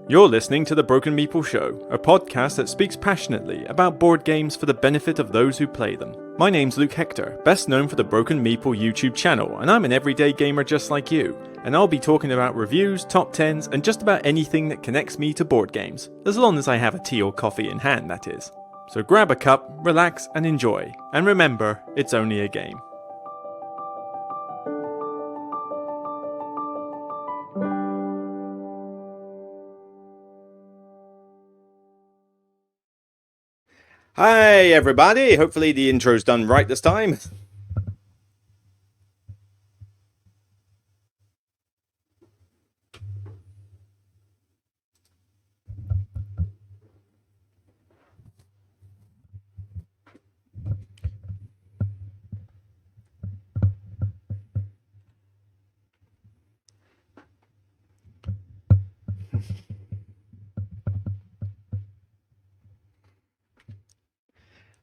You're listening to the Broken Meeple Show, a podcast that speaks passionately about board games for the benefit of those who play them. My name's Luke Hector, best known for the Broken Meeple YouTube channel, and I'm an everyday gamer just like you. And I'll be talking about reviews, top 10s, and just about anything that connects me to board games, as long as I have a tea or coffee in hand, that is. So grab a cup, relax, and enjoy. And remember, it's only a game. Hi everybody, hopefully the intro's done right this time.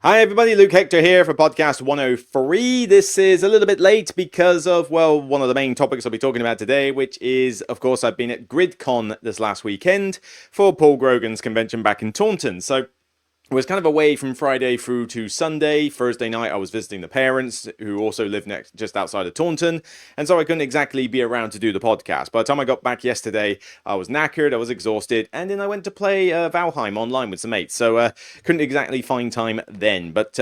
Hi everybody, Luke Hector here for podcast 103. This is a little bit late because of, well, one of the main topics I'll be talking about today, which is, of course, I've been at Gridcon this last weekend for Paul Grogan's convention back in Taunton. So I was kind of away from Friday through to Sunday. Thursday night I was visiting the parents who also live just outside of Taunton, and so I couldn't exactly be around to do the podcast. By the time I got back yesterday, I was knackered, I was exhausted, and then I went to play Valheim online with some mates, so couldn't exactly find time then. But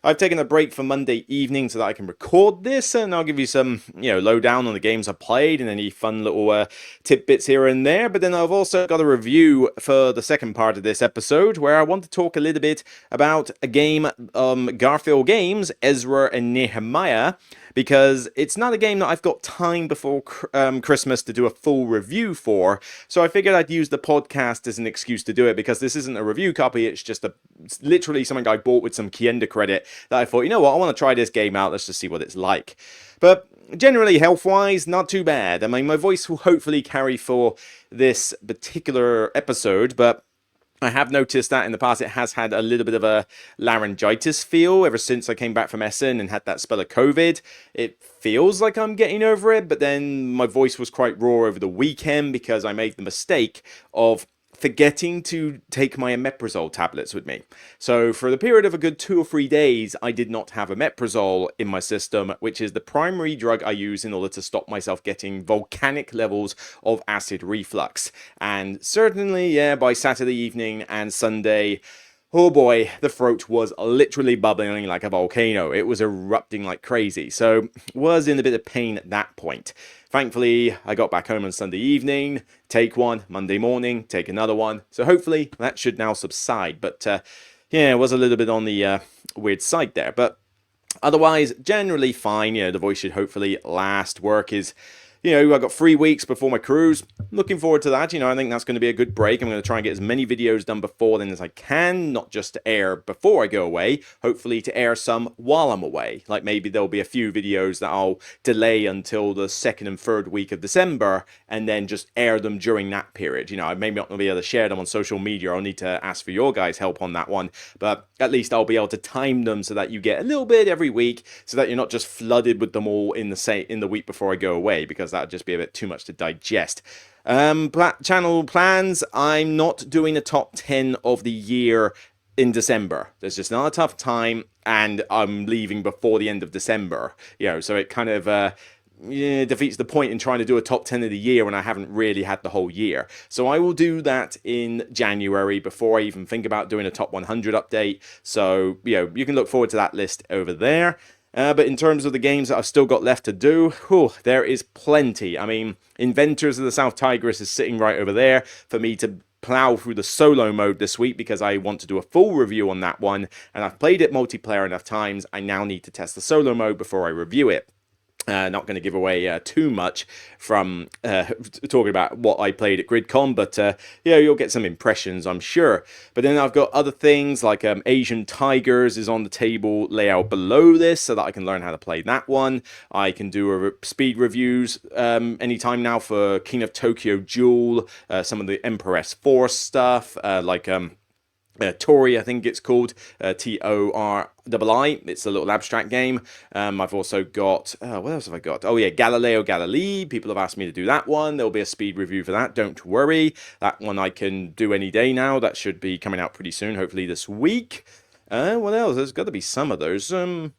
I've taken a break for Monday evening so that I can record this, and I'll give you some, lowdown on the games I've played and any fun little tidbits here and there. But then I've also got a review for the second part of this episode where I want to talk a little bit about a game, Garfield Games, Ezra and Nehemiah, because it's not a game that I've got time before Christmas to do a full review for, so I figured I'd use the podcast as an excuse to do it, because this isn't a review copy, it's just literally something I bought with some Kienda credit that I thought, you know what, I want to try this game out, let's just see what it's like. But generally, health-wise, not too bad. I mean, my voice will hopefully carry for this particular episode, but I have noticed that in the past it has had a little bit of a laryngitis feel ever since I came back from Essen and had that spell of COVID. It feels like I'm getting over it, but then my voice was quite raw over the weekend because I made the mistake of forgetting to take my omeprazole tablets with me. So for the period of a good 2 or 3 days, I did not have omeprazole in my system, which is the primary drug I use in order to stop myself getting volcanic levels of acid reflux. And certainly, by Saturday evening and Sunday, oh boy, the throat was literally bubbling like a volcano. It was erupting like crazy. So was in a bit of pain at that point. Thankfully, I got back home on Sunday evening, take one, Monday morning, take another one. So hopefully that should now subside. But it was a little bit on the weird side there. But otherwise, generally fine. The voice should hopefully last. Work is, I've got 3 weeks before my cruise. Looking forward to that. I think that's going to be a good break. I'm going to try and get as many videos done before then as I can, not just to air before I go away, hopefully to air some while I'm away. Like maybe there'll be a few videos that I'll delay until the 2nd and 3rd week of December and then just air them during that period. I may not be able to share them on social media. I'll need to ask for your guys' help on that one, but at least I'll be able to time them so that you get a little bit every week so that you're not just flooded with them all in the week before I go away, because that would just be a bit too much to digest. Channel plans, I'm not doing a top 10 of the year in December. There's just not enough time, and I'm leaving before the end of December. So it kind of defeats the point in trying to do a top 10 of the year when I haven't really had the whole year. So I will do that in January before I even think about doing a top 100 update. So, you can look forward to that list over there. But in terms of the games that I've still got left to do, there is plenty. I mean, Inventors of the South Tigris is sitting right over there for me to plow through the solo mode this week, because I want to do a full review on that one. And I've played it multiplayer enough times. I now need to test the solo mode before I review it. Not going to give away too much from talking about what I played at Gridcon, but you'll get some impressions, I'm sure. But then I've got other things like Asian Tigers is on the table layout below this so that I can learn how to play that one. I can do speed reviews anytime now for King of Tokyo Duel, some of the Empress Force stuff, like Tori, I think it's called, Tori. It's a little abstract game. I've also got, what else have I got? Oh yeah, Galileo Galilei. People have asked me to do that one. There'll be a speed review for that. Don't worry. That one I can do any day now. That should be coming out pretty soon, hopefully this week. What else? There's got to be some of those. I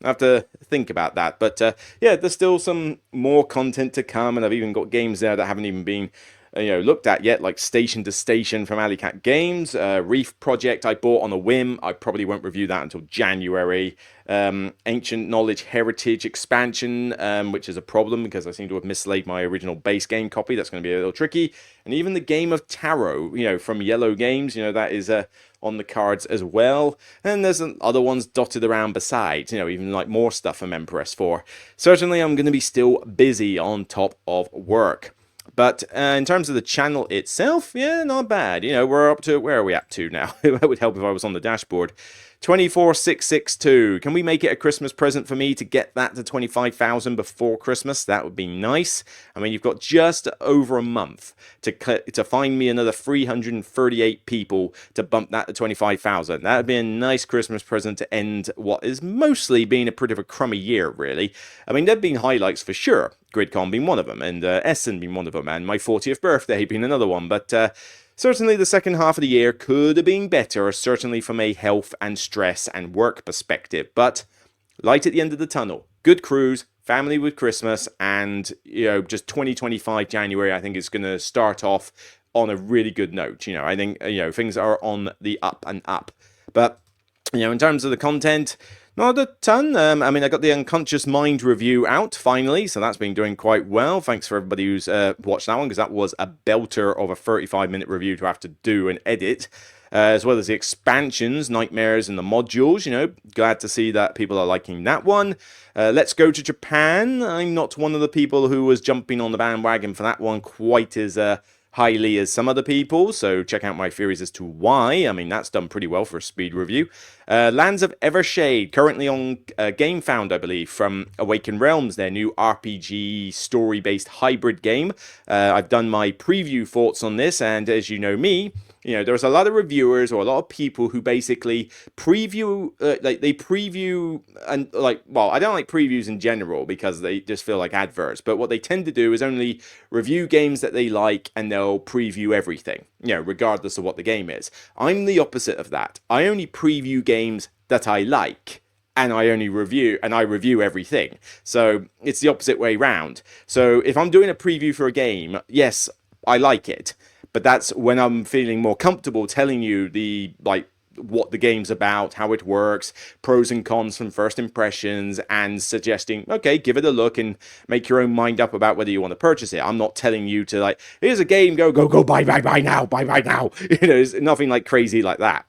have to think about that. But yeah, there's still some more content to come, and I've even got games there that haven't even been looked at yet, like Station to Station from Alley Cat Games, Reef Project I bought on a whim. I probably won't review that until January. Ancient Knowledge Heritage expansion, which is a problem because I seem to have mislaid my original base game copy. That's going to be a little tricky. And even the Game of Tarot, from Yellow Games, that is on the cards as well. And there's other ones dotted around besides, even like more stuff from Empress 4. Certainly I'm going to be still busy on top of work. But in terms of the channel itself, yeah, not bad. We're up to, where are we up to now? It would help if I was on the dashboard. 24,662. Can we make it a Christmas present for me to get that to 25,000 before Christmas? That would be nice. I mean, you've got just over a month to find me another 338 people to bump that to 25,000. That would be a nice Christmas present to end what is mostly been a pretty of a crummy year, really. I mean, there have been highlights for sure. Gridcon being one of them, and Essen being one of them, and my 40th birthday being another one. But certainly the second half of the year could have been better, certainly from a health and stress and work perspective. But light at the end of the tunnel. Good cruise, family with Christmas, and just 2025 January, I think is going to start off on a really good note. I think things are on the up and up. But in terms of the content, not a ton. I mean, I got the Unconscious Mind review out finally, so that's been doing quite well. Thanks for everybody who's watched that one, because that was a belter of a 35-minute review to have to do and edit. As well as the expansions, Nightmares, and the modules. Glad to see that people are liking that one. Let's Go to Japan. I'm not one of the people who was jumping on the bandwagon for that one quite as highly as some other people, so check out my theories as to why. I mean, that's done pretty well for a speed review. Lands of Evershade, currently on GameFound, I believe, from Awakened Realms, their new RPG story-based hybrid game. I've done my preview thoughts on this, and as you know me, there's a lot of reviewers or a lot of people who basically preview, they preview, and I don't like previews in general because they just feel like adverts, but what they tend to do is only review games that they like, and they'll preview everything, regardless of what the game is. I'm the opposite of that. I only preview games that I like, and I review everything. So it's the opposite way round. So if I'm doing a preview for a game, yes, I like it. But that's when I'm feeling more comfortable telling you what the game's about, how it works, pros and cons from first impressions, and suggesting, okay, give it a look and make your own mind up about whether you want to purchase it. I'm not telling you to here's a game, go, buy now. It's nothing like crazy like that.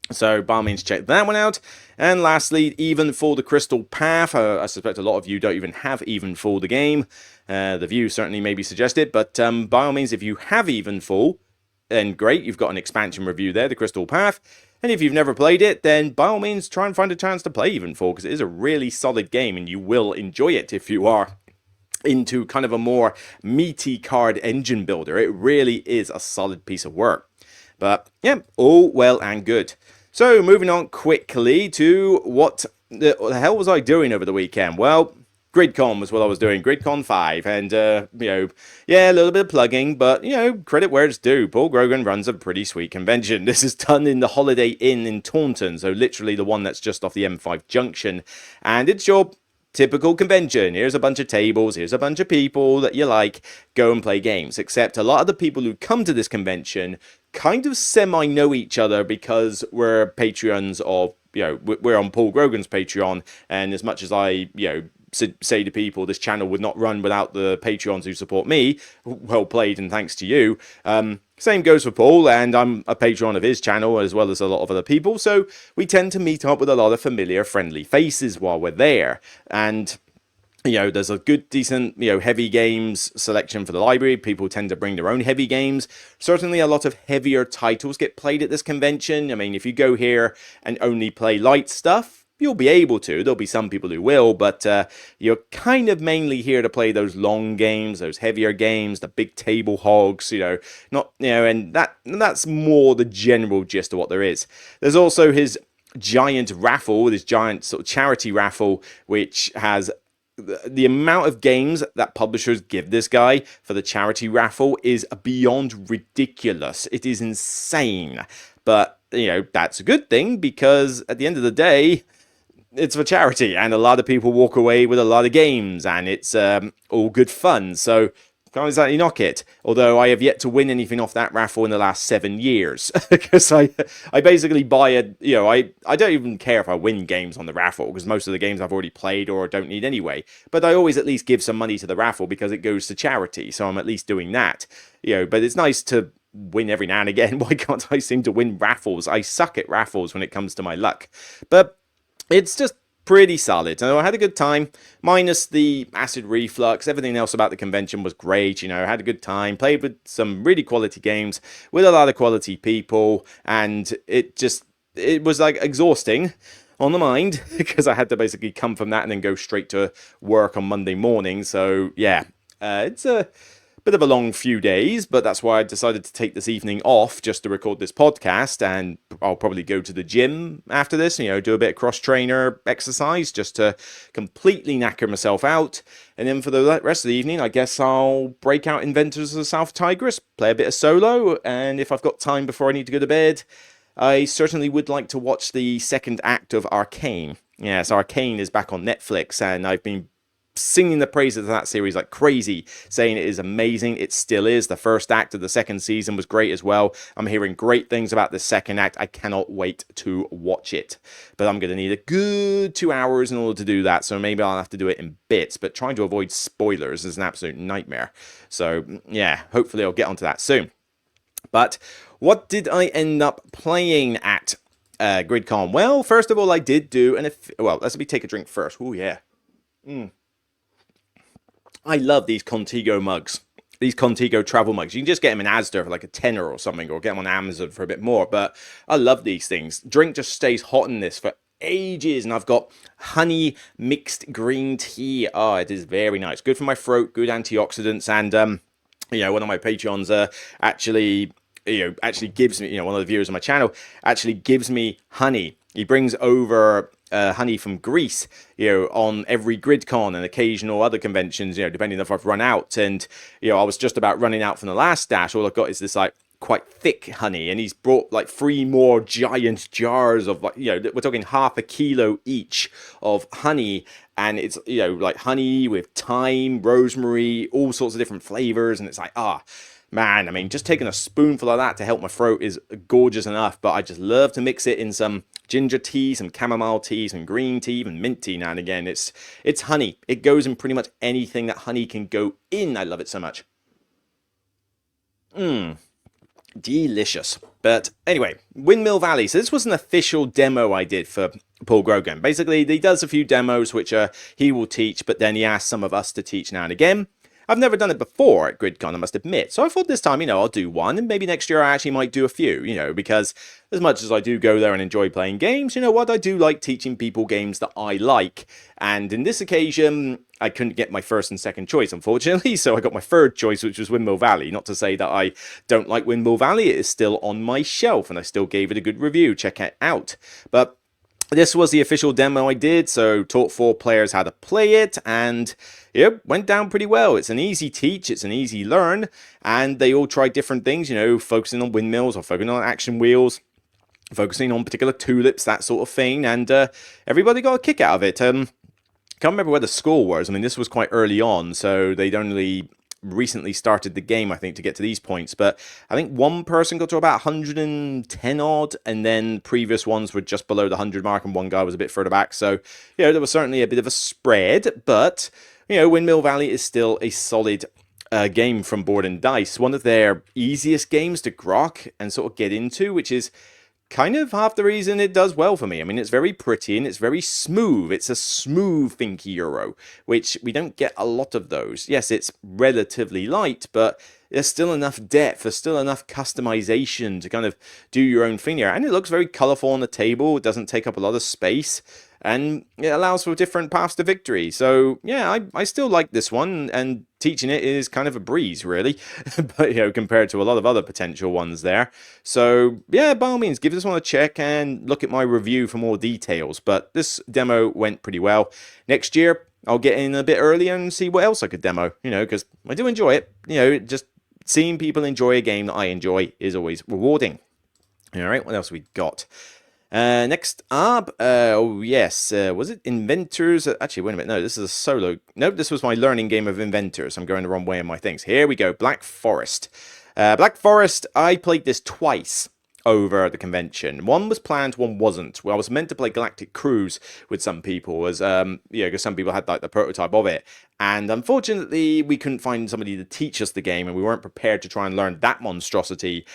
So by all means, check that one out. And lastly, Evenfall the Crystal Path. I suspect a lot of you don't even have Evenfall the game. The view certainly maybe suggested, but by all means, if you have Evenfall, then great, you've got an expansion review there, the Crystal Path. And if you've never played it, then by all means, try and find a chance to play Evenfall, because it is a really solid game, and you will enjoy it if you are into kind of a more meaty card engine builder. It really is a solid piece of work. But yeah, all well and good. So moving on quickly to what the hell was I doing over the weekend? Well, Gridcon was what I was doing, Gridcon 5, and, yeah, a little bit of plugging, but, credit where it's due. Paul Grogan runs a pretty sweet convention. This is done in the Holiday Inn in Taunton, so literally the one that's just off the M5 junction, and it's your typical convention. Here's a bunch of tables, here's a bunch of people that you like, go and play games, except a lot of the people who come to this convention kind of semi-know each other because we're Patreons of, we're on Paul Grogan's Patreon, and as much as I, say to people this channel would not run without the Patreons who support me, well played and thanks to you. Same goes for Paul, and I'm a Patreon of his channel as well as a lot of other people, so we tend to meet up with a lot of familiar, friendly faces while we're there. And there's a good, decent, heavy games selection for the library. People tend to bring their own heavy games. Certainly a lot of heavier titles get played at this convention. I mean, if you go here and only play light stuff, you'll be able to. There'll be some people who will, but you're kind of mainly here to play those long games, those heavier games, the big table hogs, not, and that's more the general gist of what there is. There's also his giant raffle, this giant sort of charity raffle, which has the amount of games that publishers give this guy for the charity raffle is beyond ridiculous. It is insane. But, that's a good thing, because at the end of the day, it's for charity, and a lot of people walk away with a lot of games, and it's all good fun. So can't exactly knock it. Although I have yet to win anything off that raffle in the last 7 years, because I basically buy I don't even care if I win games on the raffle, because most of the games I've already played or don't need anyway. But I always at least give some money to the raffle because it goes to charity, so I'm at least doing that. But it's nice to win every now and again. Why can't I seem to win raffles? I suck at raffles when it comes to my luck. But it's just pretty solid. I had a good time, minus the acid reflux. Everything else about the convention was great. I had a good time, played with some really quality games with a lot of quality people, and it was like exhausting on the mind because I had to basically come from that and then go straight to work on Monday morning. So yeah, it's a bit of a long few days, but that's why I decided to take this evening off just to record this podcast, and I'll probably go to the gym after this, do a bit of cross-trainer exercise just to completely knacker myself out. And then for the rest of the evening, I guess I'll break out Inventors of the South Tigris, play a bit of solo, and if I've got time before I need to go to bed, I certainly would like to watch the second act of Arcane. Yes, Arcane is back on Netflix, and I've been singing the praises of that series like crazy, saying it is amazing. It still is. The first act of the second season was great as well. I'm hearing great things about the second act. I cannot wait to watch it. But I'm going to need a good 2 hours in order to do that, so maybe I'll have to do it in bits. But trying to avoid spoilers is an absolute nightmare. So yeah, hopefully I'll get onto that soon. But what did I end up playing at Gridcon? Well, first of all, I did do let's take a drink first. Oh yeah. I love these Contigo mugs. These Contigo travel mugs. You can just get them in Asda for like a tenner or something, or get them on Amazon for a bit more. But I love these things. Drink just stays hot in this for ages. And I've got honey mixed green tea. Oh, it is very nice. Good for my throat, good antioxidants. And, one of my Patreons actually gives me, one of the viewers on my channel actually gives me honey. He brings over honey from Greece, on every Gridcon and occasional other conventions, depending if I've run out. And, I was just about running out from the last dash. All I've got is this like quite thick honey, and he's brought like 3 more giant jars of we're talking half a kilo each of honey. And it's, like honey with thyme, rosemary, all sorts of different flavors. And it's like, man, I mean, just taking a spoonful of that to help my throat is gorgeous enough. But I just love to mix it in some ginger tea, some chamomile tea, some green tea, even mint tea now and again. It's honey. It goes in pretty much anything that honey can go in. I love it so much. Delicious. But anyway, Windmill Valley. So this was an official demo I did for Paul Grogan. Basically, he does a few demos which he will teach, but then he asks some of us to teach now and again. I've never done it before at Gridcon, I must admit. So I thought this time, I'll do one, and maybe next year I actually might do a few, because as much as I do go there and enjoy playing games, you know what, I do like teaching people games that I like. And in this occasion, I couldn't get my first and second choice, unfortunately, so I got my third choice, which was Windmill Valley. Not to say that I don't like Windmill Valley, it is still on my shelf, and I still gave it a good review. Check it out. But this was the official demo I did, so taught 4 players how to play it, and it went down pretty well. It's an easy teach, it's an easy learn, and they all tried different things, focusing on windmills or focusing on action wheels, focusing on particular tulips, that sort of thing, and everybody got a kick out of it. Can't remember where the score was. I mean, this was quite early on, so they'd only recently started the game, I think, to get to these points. But I think one person got to about 110 odd, and then previous ones were just below the 100 mark, and one guy was a bit further back. So, there was certainly a bit of a spread, but, Windmill Valley is still a solid game from Board and Dice. One of their easiest games to grok and sort of get into, which is kind of half the reason it does well for me. I mean, it's very pretty and it's very smooth. It's a smooth thinky Euro, which we don't get a lot of those. Yes, it's relatively light, but there's still enough depth, there's still enough customization to kind of do your own thing here. And it looks very colorful on the table, it doesn't take up a lot of space, and it allows for different paths to victory. So yeah, I still like this one, and teaching it is kind of a breeze, really, but compared to a lot of other potential ones there. So yeah, by all means, give this one a check and look at my review for more details. But this demo went pretty well. Next year, I'll get in a bit earlier and see what else I could demo, because I do enjoy it. Just seeing people enjoy a game that I enjoy is always rewarding. All right, what else we got? Next up, oh yes, was it Inventors? Actually, wait a minute, no, this is a solo. Nope, this was my learning game of Inventors. I'm going the wrong way in my things. Here we go, Black Forest. Black Forest, I played this twice over the convention. One was planned, one wasn't. Well, I was meant to play Galactic Cruise with some people, as because some people had like the prototype of it, and unfortunately we couldn't find somebody to teach us the game, and we weren't prepared to try and learn that monstrosity,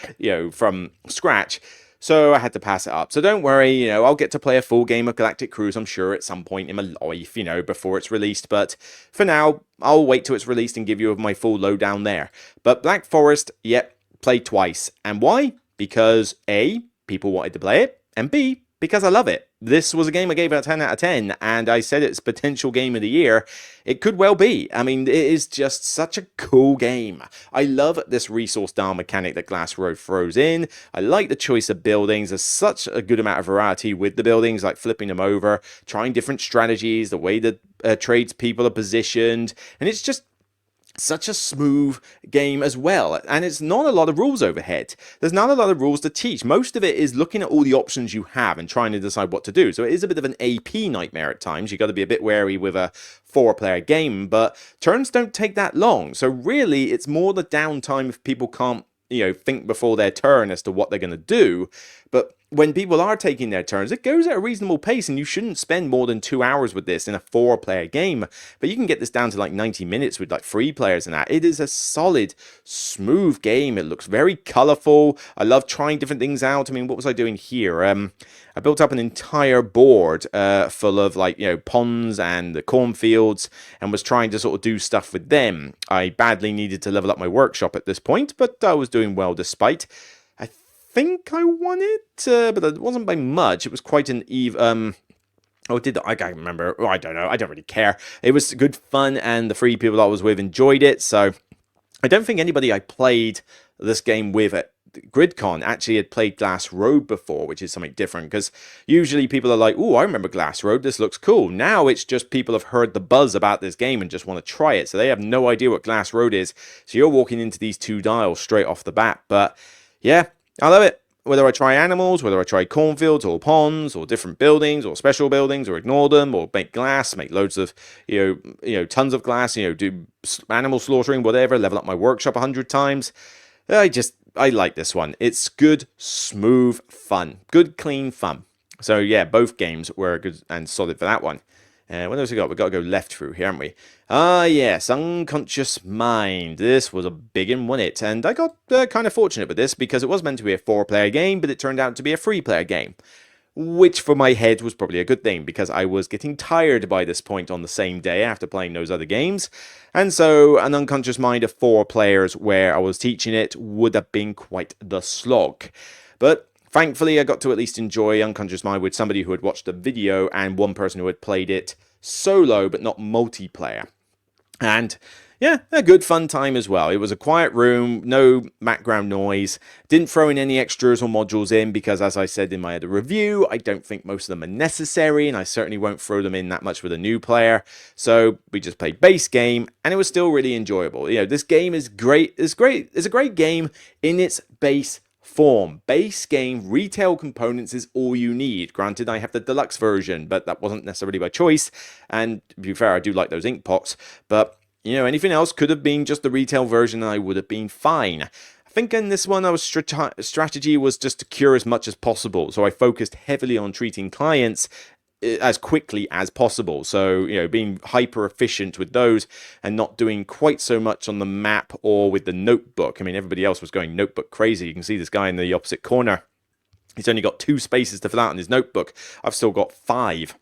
from scratch. So I had to pass it up. So don't worry, I'll get to play a full game of Galactic Cruise, I'm sure, at some point in my life, before it's released. But for now, I'll wait till it's released and give you my full lowdown there. But Black Forest, yep, played twice. And why? Because A, people wanted to play it, and B, because I love it. This was a game I gave a 10 out of 10, and I said it's potential game of the year. It could well be. I mean, it is just such a cool game. I love this resource dial mechanic that Glass Road throws in. I like the choice of buildings. There's such a good amount of variety with the buildings, like flipping them over, trying different strategies, the way that tradespeople are positioned, and it's just such a smooth game as well, and it's not a lot of rules overhead. There's not a lot of rules to teach. Most of it is looking at all the options you have and trying to decide what to do. So it is a bit of an AP nightmare at times. You got to be a bit wary with a 4-player game, but turns don't take that long. So really, it's more the downtime if people can't think before their turn as to what they're going to do. But when people are taking their turns, it goes at a reasonable pace, and you shouldn't spend more than 2 hours with this in a 4-player game. But you can get this down to like 90 minutes with like 3 players and that. It is a solid, smooth game. It looks very colorful. I love trying different things out. I mean, what was I doing here? I built up an entire board full of like, ponds and the cornfields, and was trying to sort of do stuff with them. I badly needed to level up my workshop at this point, but I was doing well despite. I think I won it, but it wasn't by much. It was quite an even. Oh, I can't remember. Oh, I don't know. I don't really care. It was good fun, and the 3 people I was with enjoyed it. So I don't think anybody I played this game with at Gridcon actually had played Glass Road before, which is something different, because usually people are like, oh, I remember Glass Road, this looks cool. Now it's just people have heard the buzz about this game and just want to try it, so they have no idea what Glass Road is. So you're walking into these 2 dials straight off the bat. But yeah, I love it. Whether I try animals, whether I try cornfields or ponds or different buildings or special buildings, or ignore them, or make glass, make loads of tons of glass, do animal slaughtering, whatever, level up my workshop 100 times. I like this one. It's good, smooth fun. Good, clean fun. So yeah, both games were good and solid for that one. What else we got? We've got to go left through here, haven't we? Ah, yes, Unconscious Mind. This was a big one, wasn't it? And I got kind of fortunate with this, because it was meant to be a 4-player game, but it turned out to be a 3-player game. Which for my head was probably a good thing, because I was getting tired by this point on the same day after playing those other games. And so an Unconscious Mind of 4 players where I was teaching it would have been quite the slog. But thankfully, I got to at least enjoy Unconscious Mind with somebody who had watched the video and one person who had played it solo but not multiplayer. And yeah, a good fun time as well. It was a quiet room, no background noise, didn't throw in any extras or modules in, because as I said in my other review, I don't think most of them are necessary, and I certainly won't throw them in that much with a new player. So we just played base game, and it was still really enjoyable. This game is great. It's a great game in its base form. Base game, retail components is all you need. Granted, I have the deluxe version, but that wasn't necessarily by choice. And to be fair, I do like those ink pots, but anything else could have been just the retail version and I would have been fine. I think in this one, our strategy was just to cure as much as possible. So I focused heavily on treating clients as quickly as possible. So, being hyper efficient with those and not doing quite so much on the map or with the notebook. I mean, everybody else was going notebook crazy. You can see this guy in the opposite corner. He's only got 2 spaces to fill out in his notebook. I've still got 5.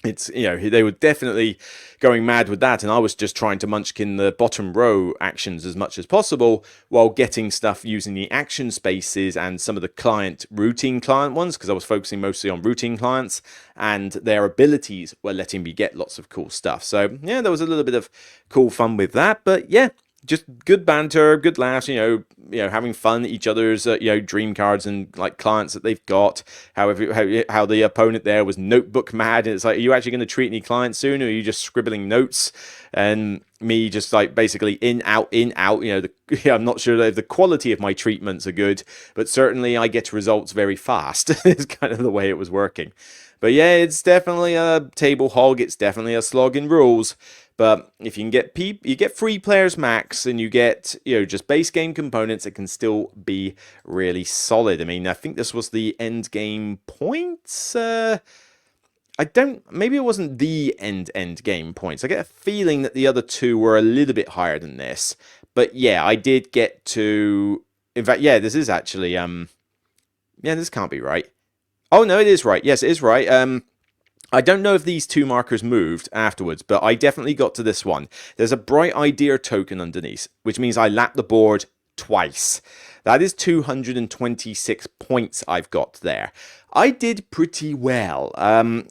It's, they were definitely going mad with that, and I was just trying to munchkin the bottom row actions as much as possible while getting stuff using the action spaces and some of the routine client ones, because I was focusing mostly on routine clients, and their abilities were letting me get lots of cool stuff. So yeah, there was a little bit of cool fun with that, but yeah, just good banter, good laughs, having fun at each other's, dream cards and like clients that they've got. How the opponent there was notebook mad, and it's like, are you actually going to treat any clients soon, or are you just scribbling notes? And me just like basically in out. I'm not sure if the quality of my treatments are good, but certainly I get results very fast. It's kind of the way it was working. But yeah, it's definitely a table hog. It's definitely a slog in rules. But if you can get free players max, and you get just base game components, it can still be really solid. I mean, I think this was the end game points. Maybe it wasn't the end game points. I get a feeling that the other two were a little bit higher than this. But yeah, I did get to. In fact, yeah, this is actually this can't be right. Oh no, it is right. Yes, it is right. I don't know if these two markers moved afterwards, but I definitely got to this one. There's a bright idea token underneath, which means I lapped the board twice. That is 226 points I've got there. I did pretty well.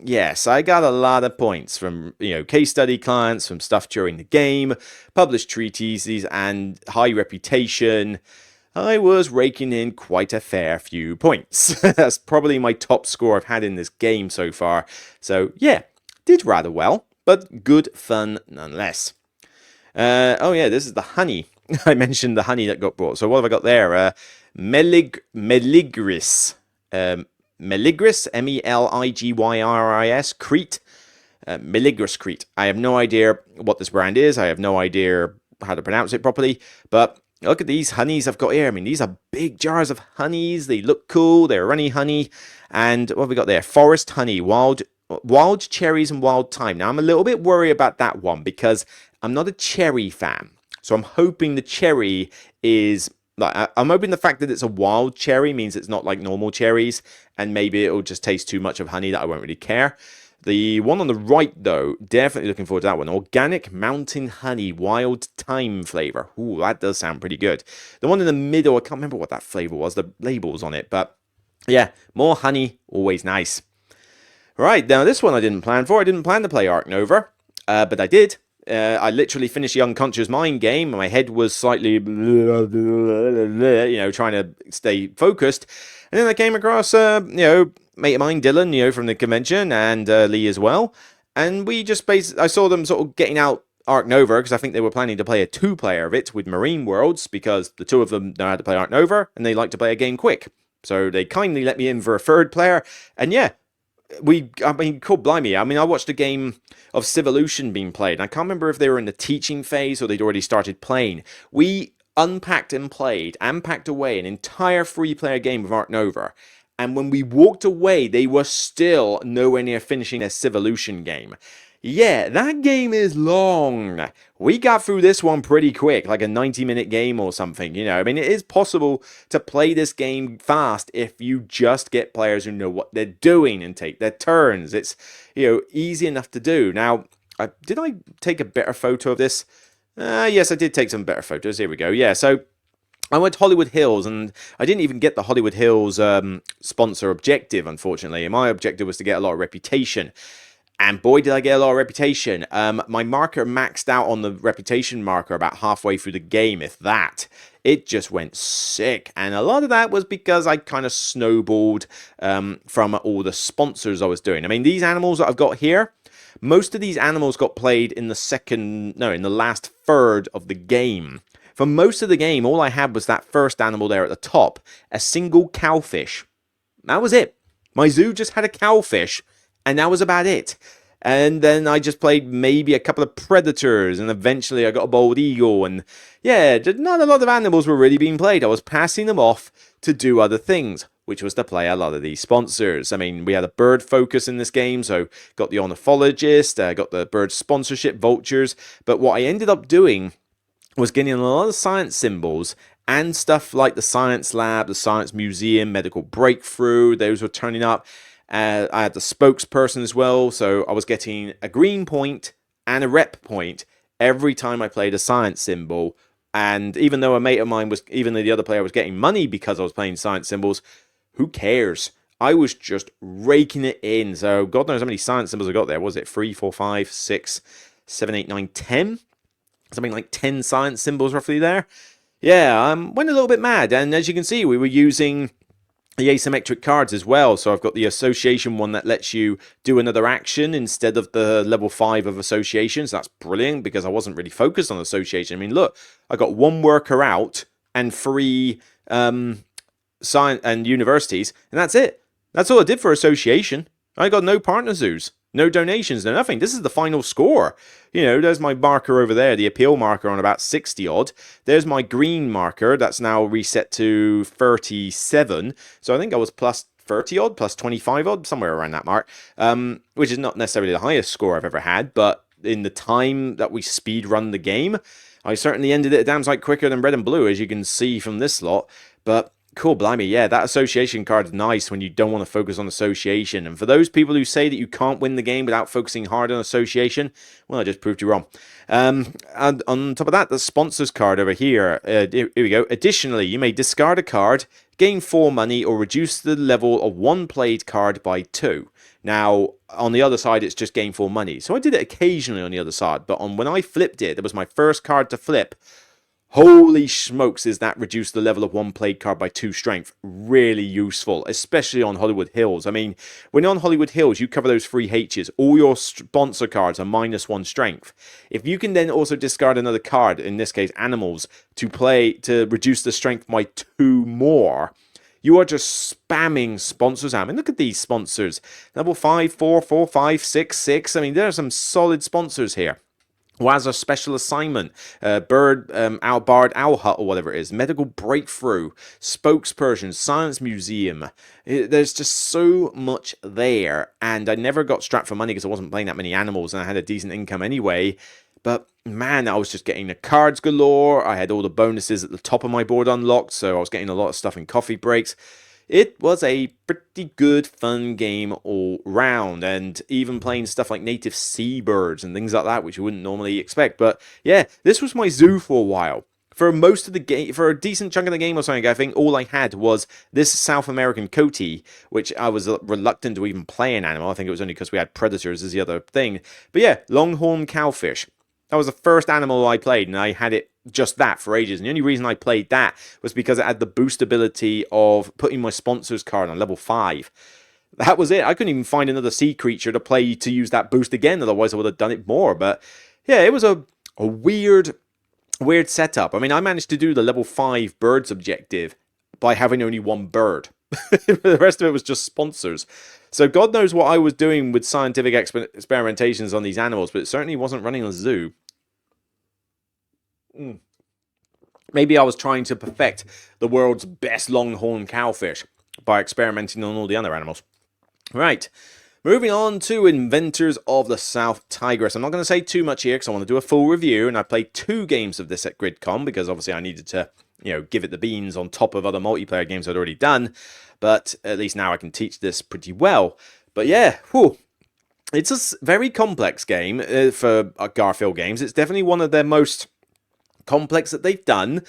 Yes, I got a lot of points from case study clients, from stuff during the game, published treatises, and high reputation. I was raking in quite a fair few points. That's probably my top score I've had in this game so far. So yeah, did rather well, but good fun nonetheless. Oh yeah, this is the honey. I mentioned the honey that got brought. So what have I got there? Meligris. Meligris, Meligyrris, Crete. Meligris Crete. I have no idea what this brand is. I have no idea how to pronounce it properly, but look at these honeys I've got here. I mean, these are big jars of honeys. They look cool. They're runny honey. And what have we got there? Forest honey, wild cherries and wild thyme. Now, I'm a little bit worried about that one because I'm not a cherry fan. So I'm hoping the cherry is... I'm hoping the fact that it's a wild cherry means it's not like normal cherries, and maybe it'll just taste too much of honey that I won't really care. The one on the right, though, definitely looking forward to that one. Organic mountain honey, wild thyme flavor. Ooh, that does sound pretty good. The one in the middle, I can't remember what that flavor was. The label's on it, but yeah, more honey, always nice. Right, now this one I didn't plan for. I didn't plan to play Ark Nova, but I did. I literally finished the Unconscious Mind game. My head was slightly, trying to stay focused. And then I came across, mate of mine, Dylan, from the convention, and Lee as well. And we just I saw them sort of getting out Ark Nova, because I think they were planning to play a 2-player of it with Marine Worlds, because the two of them know how to play Ark Nova, and they like to play a game quick. So they kindly let me in for a 3rd player, and yeah, cool, blimey. I mean, I watched a game of Civolution being played, and I can't remember if they were in the teaching phase or they'd already started playing. We unpacked and played and packed away an entire 3-player game of Ark Nova. And when we walked away, they were still nowhere near finishing their Civolution game. Yeah, that game is long. We got through this one pretty quick, like a 90-minute game or something, I mean, it is possible to play this game fast if you just get players who know what they're doing and take their turns. It's, easy enough to do. Now, did I take a better photo of this? Yes, I did take some better photos. Here we go. Yeah, so I went to Hollywood Hills, and I didn't even get the Hollywood Hills sponsor objective, unfortunately. My objective was to get a lot of reputation. And boy, did I get a lot of reputation. My marker maxed out on the reputation marker about halfway through the game, if that. It just went sick. And a lot of that was because I kind of snowballed from all the sponsors I was doing. I mean, these animals that I've got here, most of these animals got played in the last third of the game. For most of the game, all I had was that first animal there at the top, a single cowfish. That was it. My zoo just had a cowfish. And that was about it. And then I just played maybe a couple of predators, and eventually I got a bald eagle. And yeah, not a lot of animals were really being played. I was passing them off to do other things, which was to play a lot of these sponsors. I mean, we had a bird focus in this game, so got the ornithologist, got the bird sponsorship, vultures. But what I ended up doing was getting a lot of science symbols and stuff like the science lab, the science museum, medical breakthrough. Those were turning up. I had the spokesperson as well, so I was getting a green point and a rep point every time I played a science symbol. And even though a mate of mine was, even though the other player was getting money because I was playing science symbols, who cares? I was just raking it in. So God knows how many science symbols I got there. Was it 3, 4, 5, 6, 7, 8, 9, 10? Something like 10 science symbols roughly there. Yeah, went a little bit mad. And as you can see, we were using the asymmetric cards as well. So I've got the association one that lets you do another action instead of the level 5 of associations. That's brilliant because I wasn't really focused on association. I mean, look, I got 1 worker out and 3 science and universities, and that's it. That's all I did for association. I got no partner zoos, no donations, no nothing. This is the final score. You know, there's my marker over there, the appeal marker on about 60 odd. There's my green marker that's now reset to 37. So I think I was plus 30 odd, plus 25 odd, somewhere around that mark, which is not necessarily the highest score I've ever had, but in the time that we speed run the game, I certainly ended it a damn sight quicker than red and blue, as you can see from this lot. But cool, blimey, yeah, that association card is nice when you don't want to focus on association. And for those people who say that you can't win the game without focusing hard on association, well, I just proved you wrong. And on top of that, the sponsors card over here. Here we go. Additionally, you may discard a card, gain 4 money, or reduce the level of one played card by 2. Now, on the other side, it's just gain 4 money. So I did it occasionally on the other side, but when I flipped it, that was my first card to flip. Holy smokes, is that reduced the level of one played card by 2 strength. Really useful, especially on Hollywood Hills. I mean, when you're on Hollywood Hills, you cover those 3 H's. All your sponsor cards are -1 strength. If you can then also discard another card, in this case animals, to reduce the strength by 2 more, you are just spamming sponsors. I mean, look at these sponsors. Level 5, 4, 4, 5, 6, 6. I mean, there are some solid sponsors here. Was a special assignment, Bard Owl Hut or whatever it is, medical breakthrough, spokesperson, science museum. There's just so much there, and I never got strapped for money because I wasn't playing that many animals and I had a decent income anyway. But man, I was just getting the cards galore. I had all the bonuses at the top of my board unlocked, so I was getting a lot of stuff in coffee breaks. It was a pretty good, fun game all round, and even playing stuff like native seabirds and things like that, which you wouldn't normally expect. But yeah, this was my zoo for a while. For most of the game, for a decent chunk of the game or something, I think all I had was this South American coati, which I was reluctant to even play an animal. I think it was only because we had predators as the other thing. But yeah, longhorn cowfish. That was the first animal I played, and I had it just that for ages. And the only reason I played that was because it had the boost ability of putting my sponsors card on level 5. That was it. I couldn't even find another sea creature to play to use that boost again, otherwise I would have done it more. But yeah, it was a weird setup. I mean, I managed to do the level 5 birds objective by having only 1 bird. The rest of it was just sponsors. So God knows what I was doing with scientific experimentations on these animals, but it certainly wasn't running a zoo. Maybe I was trying to perfect the world's best longhorn cowfish by experimenting on all the other animals. Right, moving on to Inventors of the South Tigris. I'm not going to say too much here because I want to do a full review, and I played 2 games of this at Gridcon because obviously I needed to, give it the beans on top of other multiplayer games I'd already done. But at least now I can teach this pretty well. But yeah, it's a very complex game for Garfield games. It's definitely one of their most complex that they've done.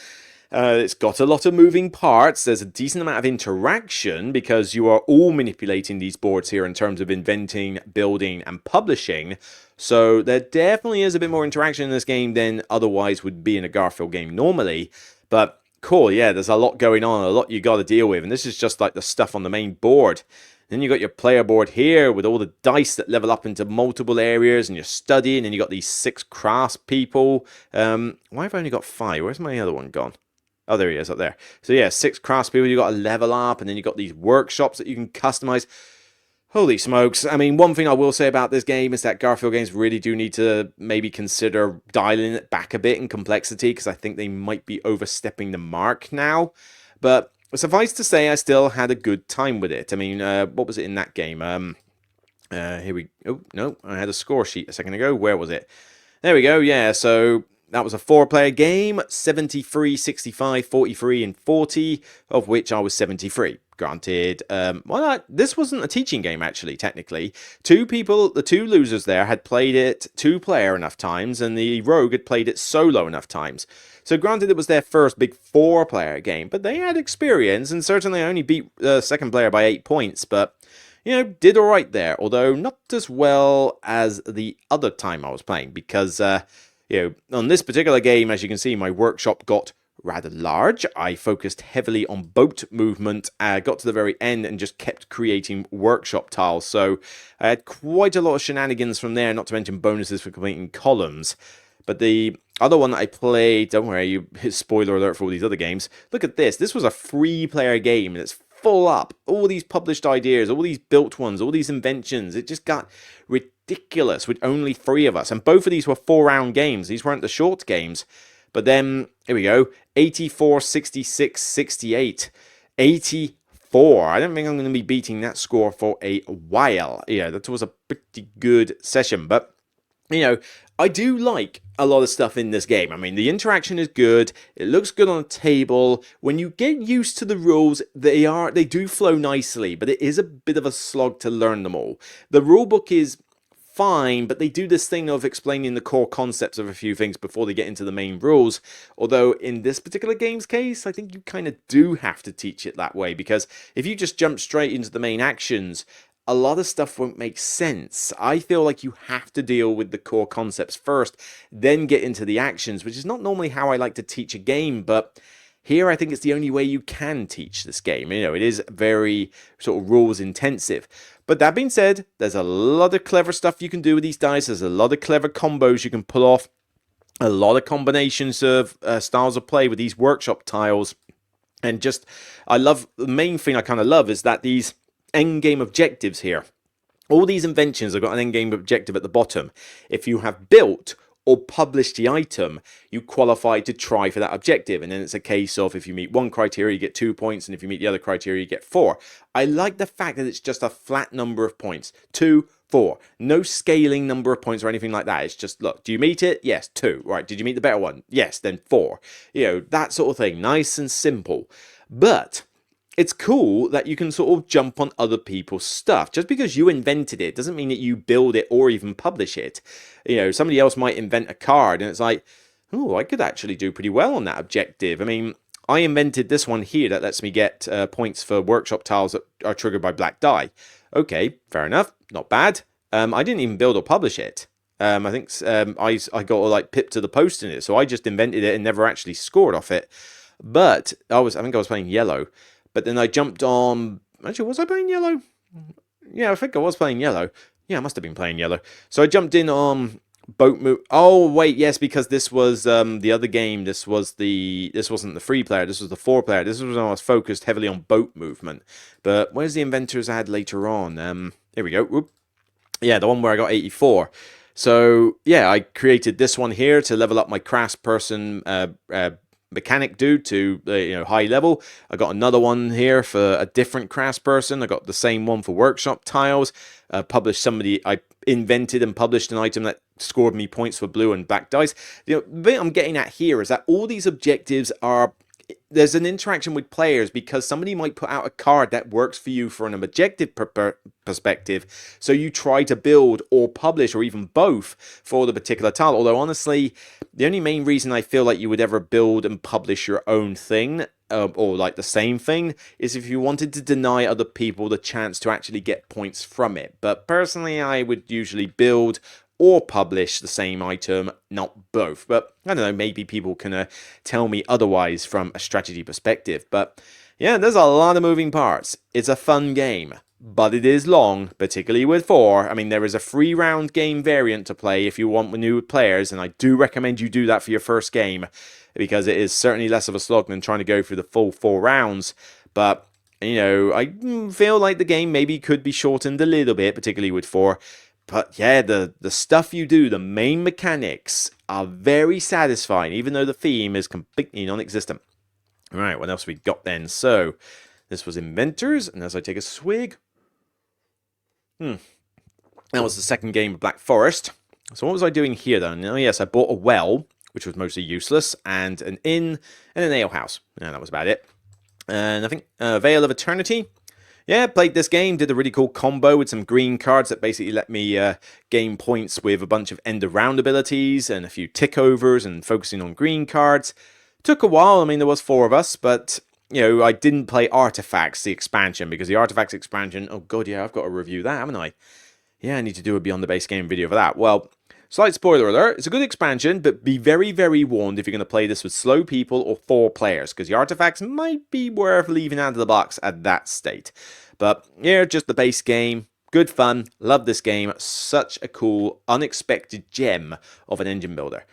It's got a lot of moving parts. There's a decent amount of interaction because you are all manipulating these boards here in terms of inventing, building, and publishing. So there definitely is a bit more interaction in this game than otherwise would be in a Garfield game normally. But cool, yeah, there's a lot going on, a lot you got to deal with, and this is just like the stuff on the main board. Then you got your player board here with all the dice that level up into multiple areas, and you're studying, and you got these 6 crafts people. Why have I only got 5? Where's my other one gone? Oh, there he is, up there. So yeah, 6 crafts people you got to level up, and then you got these workshops that you can customize. Holy smokes. I mean, one thing I will say about this game is that Garfield games really do need to maybe consider dialing it back a bit in complexity, because I think they might be overstepping the mark now. But suffice to say, I still had a good time with it. I mean, what was it in that game? Here we... Oh, no, I had a score sheet a second ago. Where was it? There we go, yeah. So that was a 4-player game, 73, 65, 43, and 40, of which I was 73. Granted, this wasn't a teaching game, actually, technically. The two losers there had played it 2-player enough times, and the rogue had played it solo enough times. So granted, it was their first big 4-player game, but they had experience, and certainly only beat the second player by 8 points, but did all right there, although not as well as the other time I was playing, because, on this particular game, as you can see, my workshop got rather large. I focused heavily on boat movement, got to the very end and just kept creating workshop tiles, so I had quite a lot of shenanigans from there, not to mention bonuses for completing columns. But the other one that I played, don't worry, spoiler alert for all these other games, look at this. This was a 3-player game, and it's full up. All these published ideas, all these built ones, all these inventions. It just got ridiculous with only 3 of us. And both of these were 4-round games. These weren't the short games. But then, here we go, 84, 66, 68, 84. I don't think I'm going to be beating that score for a while. Yeah, that was a pretty good session. But, I do like a lot of stuff in this game. I mean, the interaction is good. It looks good on the table. When you get used to the rules, they do flow nicely, but it is a bit of a slog to learn them all. The rulebook is fine, but they do this thing of explaining the core concepts of a few things before they get into the main rules. Although in this particular game's case, I think you kind of do have to teach it that way, because if you just jump straight into the main actions, a lot of stuff won't make sense. I feel like you have to deal with the core concepts first, then get into the actions, which is not normally how I like to teach a game, but here I think it's the only way you can teach this game. It is very sort of rules intensive. But that being said, there's a lot of clever stuff you can do with these dice. There's a lot of clever combos you can pull off. A lot of combinations of styles of play with these workshop tiles. And the main thing I kind of love is that these endgame objectives here. All these inventions have got an endgame objective at the bottom. If you have built or published the item, you qualify to try for that objective. And then it's a case of if you meet one criteria, you get 2 points, and if you meet the other criteria, you get 4. I like the fact that it's just a flat number of points. 2, 4. No scaling number of points or anything like that. It's just, look, do you meet it? Yes, 2. Right, did you meet the better one? Yes, then 4. That sort of thing. Nice and simple. But it's cool that you can sort of jump on other people's stuff. Just because you invented it doesn't mean that you build it or even publish it. Somebody else might invent a card and it's like, oh, I could actually do pretty well on that objective. I mean, I invented this one here that lets me get points for workshop tiles that are triggered by black die. Okay, fair enough. Not bad. I didn't even build or publish it. I think I got pip to the post in it. So I just invented it and never actually scored off it. But I think I was playing yellow. But then I jumped on... Actually, was I playing yellow? Yeah, I think I was playing yellow. Yeah, I must have been playing yellow. So I jumped in on boat move. Oh, wait, yes, because this was the other game. This wasn't the 3-player. This was the 4-player. This was when I was focused heavily on boat movement. But where's the inventors I had later on? Here we go. Whoop. Yeah, the one where I got 84. So, yeah, I created this one here to level up my craftsperson mechanic dude to high level. I got another one here for a different craftsperson. I got the same one for workshop tiles. I invented and published an item that scored me points for blue and black dice. The bit I'm getting at here is that all these objectives there's an interaction with players, because somebody might put out a card that works for you from an objective perspective, so you try to build or publish or even both for the particular tile. Although honestly, the only main reason I feel like you would ever build and publish your own thing or the same thing is if you wanted to deny other people the chance to actually get points from it. But personally, I would usually build or publish the same item, not both. But I don't know, maybe people can tell me otherwise from a strategy perspective. But yeah, there's a lot of moving parts. It's a fun game, but it is long, particularly with 4. I mean, there is a 3-round game variant to play if you want with new players, and I do recommend you do that for your first game, because it is certainly less of a slog than trying to go through the full 4 rounds. But I feel like the game maybe could be shortened a little bit, particularly with 4. But yeah, the stuff you do, the main mechanics, are very satisfying, even though the theme is completely non-existent. All right, what else we got then? So, this was Inventors, and as I take a swig... That was the second game of Black Forest. So what was I doing here then? Oh yes, I bought a well, which was mostly useless, and an inn, and an alehouse. And that was about it. And I think Veil of Eternity. Yeah, played this game, did a really cool combo with some green cards that basically let me gain points with a bunch of end of round abilities and a few tick overs and focusing on green cards. Took a while, I mean, there was 4 of us, but, you know, I didn't play Artifacts, the expansion, because the Artifacts expansion, oh god, yeah, I've got to review that, haven't I? Yeah, I need to do a Beyond the Base Game video for that. Well, slight spoiler alert, it's a good expansion, but be very, very warned if you're going to play this with slow people or 4 players, because the artifacts might be worth leaving out of the box at that state. But yeah, just the base game, good fun, love this game, such a cool, unexpected gem of an engine builder.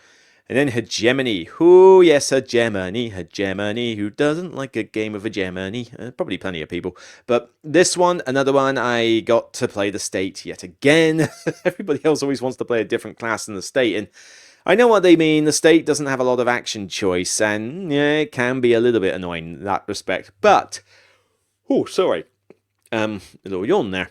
And then Hegemony. Oh, yes, Hegemony. Hegemony. Who doesn't like a game of Hegemony? Probably plenty of people. But this one, another one, I got to play the state yet again. Everybody else always wants to play a different class than the state. And I know what they mean. The state doesn't have a lot of action choice. And yeah, it can be a little bit annoying in that respect. But, oh, sorry. A little yawn there.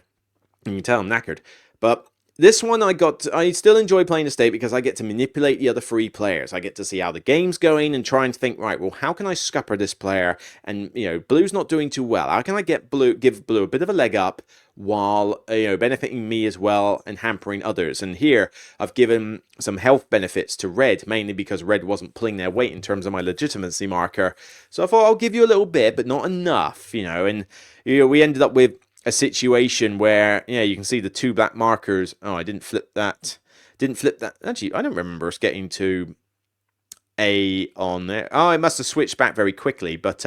You can tell I'm knackered. But this one I still enjoy playing the state because I get to manipulate the other 3 players. I get to see how the game's going and try and think, right, well, how can I scupper this player? And, you know, Blue's not doing too well. How can I give Blue a bit of a leg up while, you know, benefiting me as well and hampering others? And here, I've given some health benefits to Red, mainly because Red wasn't pulling their weight in terms of my legitimacy marker. So I thought I'll give you a little bit, but not enough, you know. And, you know, we ended up with a situation where, yeah, you can see the 2 black markers. Oh, I didn't flip that. Didn't flip that. Actually, I don't remember us getting to A on there. Oh, I must have switched back very quickly. But,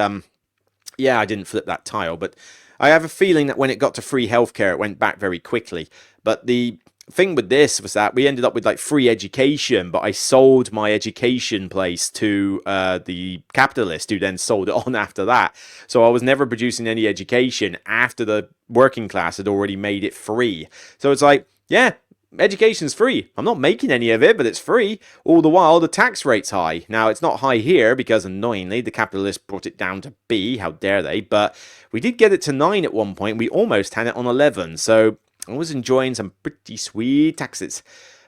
yeah, I didn't flip that tile. But I have a feeling that when it got to free healthcare, it went back very quickly. But the thing with this was that we ended up with like free education, but I sold my education place to the capitalist who then sold it on after that. So I was never producing any education after the working class had already made it free. So it's like, yeah, education's free. I'm not making any of it, but it's free. All the while, the tax rate's high. Now, it's not high here because, annoyingly, the capitalists brought it down to B. How dare they? But we did get it to 9 at one point. We almost had it on 11. So I was enjoying some pretty sweet taxes.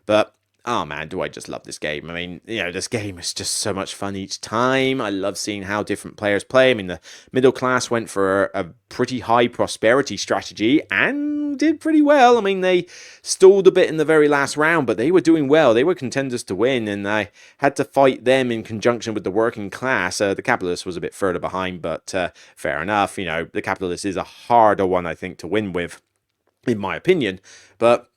But, oh man, do I just love this game. I mean, you know, this game is just so much fun each time. I love seeing how different players play. I mean, the middle class went for a pretty high prosperity strategy and did pretty well. I mean, they stalled a bit in the very last round, but they were doing well. They were contenders to win, and I had to fight them in conjunction with the working class. The capitalist was a bit further behind, but fair enough. You know, the capitalist is a harder one, I think, to win with, in my opinion. But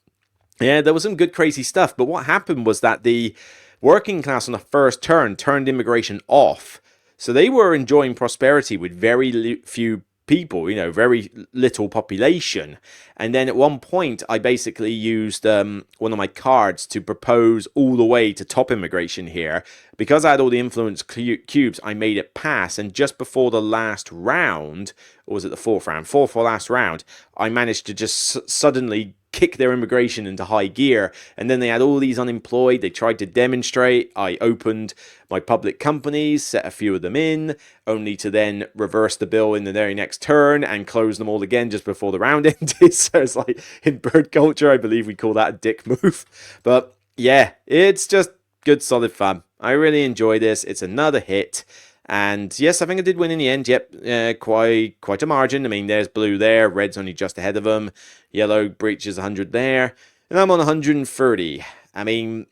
yeah, there was some good crazy stuff. But what happened was that the working class on the first turn turned immigration off. So they were enjoying prosperity with very few people, you know, very little population. And then at one point, I basically used one of my cards to propose all the way to top immigration here. Because I had all the influence cubes, I made it pass. And just before the last round, or was it the 4th round? 4th or last round, I managed to just suddenly kick their immigration into high gear. And then they had all these unemployed. They tried to demonstrate. I opened my public companies, set a few of them in, only to then reverse the bill in the very next turn and close them all again just before the round ended. So it's like, in bird culture, I believe we call that a dick move. But yeah, it's just good, solid fun. I really enjoy this. It's another hit. And yes, I think I did win in the end. Yep, quite a margin. I mean, there's blue there. Red's only just ahead of them. Yellow breaches 100 there. And I'm on 130. I mean,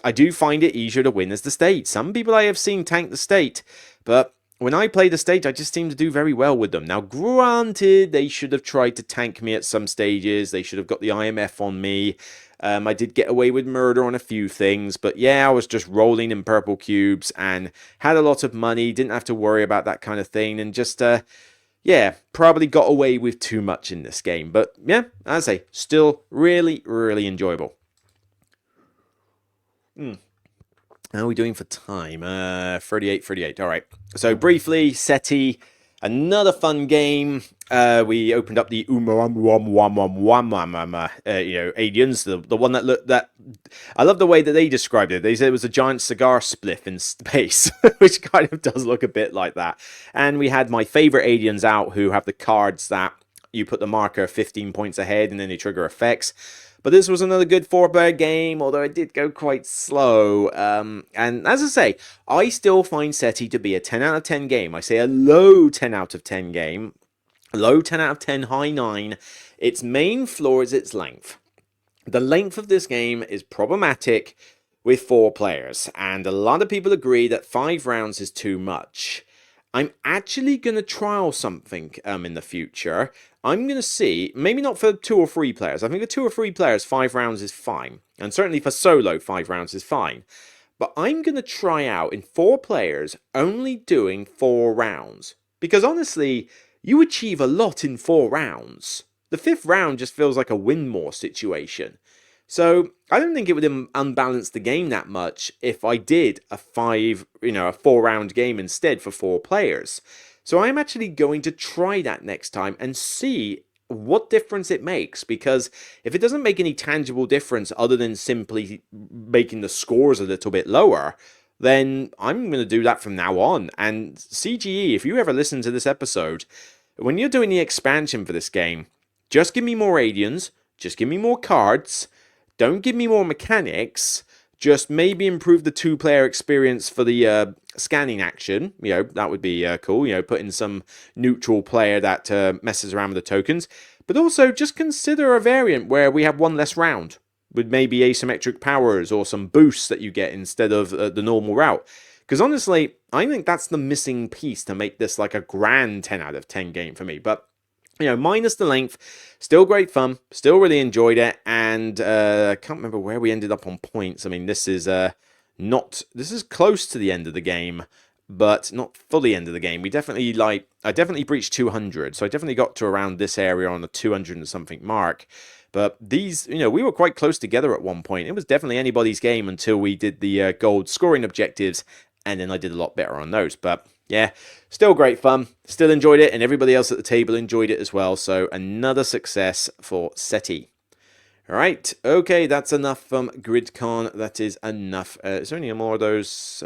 I do find it easier to win as the state. Some people I have seen tank the state. But when I play the state, I just seem to do very well with them. Now, granted, they should have tried to tank me at some stages. They should have got the IMF on me. I did get away with murder on a few things, but yeah, I was just rolling in purple cubes and had a lot of money, didn't have to worry about that kind of thing, and just, yeah, probably got away with too much in this game. But yeah, as I say, still really, really enjoyable. How are we doing for time? 38. All right. So briefly, SETI, another fun game. We opened up the aliens, the one that looked that. I love the way that they described it. They said it was a giant cigar spliff in space, which kind of does look a bit like that. And we had my favorite aliens out who have the cards that you put the marker 15 points ahead and then they trigger effects. But this was another good 4-player game, although it did go quite slow. And as I say, I still find SETI to be a 10 out of 10 game. I say a low 10 out of 10 game. Low 10 out of 10, high 9. Its main flaw is its length. The length of this game is problematic with 4 players, and a lot of people agree that 5 rounds is too much. I'm actually going to trial something in the future. I'm going to see, maybe not for 2 or 3 players. I think for 2 or 3 players, 5 rounds is fine. And certainly for solo, 5 rounds is fine. But I'm going to try out in 4 players only doing 4 rounds. Because honestly, you achieve a lot in 4 rounds. The 5th round just feels like a win more situation. So I don't think it would unbalance the game that much if I did a 4-round game instead for 4 players. So I'm actually going to try that next time and see what difference it makes, because if it doesn't make any tangible difference other than simply making the scores a little bit lower, then I'm going to do that from now on. And CGE, if you ever listen to this episode, when you're doing the expansion for this game, just give me more aliens, just give me more cards. Don't give me more mechanics, just maybe improve the 2-player experience for the scanning action. That would be cool. Put in some neutral player that messes around with the tokens. But also just consider a variant where we have 1 less round with maybe asymmetric powers or some boosts that you get instead of the normal route. Because honestly, I think that's the missing piece to make this like a grand 10 out of 10 game for me. But minus the length, still great fun, still really enjoyed it, and I can't remember where we ended up on points. I mean, this is close to the end of the game, but not fully end of the game. I definitely breached 200, so I definitely got to around this area on the 200 and something mark. But these, we were quite close together at one point. It was definitely anybody's game until we did the gold scoring objectives, and then I did a lot better on those. But yeah, still great fun, still enjoyed it, and everybody else at the table enjoyed it as well, so another success for SETI. Alright, okay, that's enough from Gridcon, that is enough. Is there any more of those?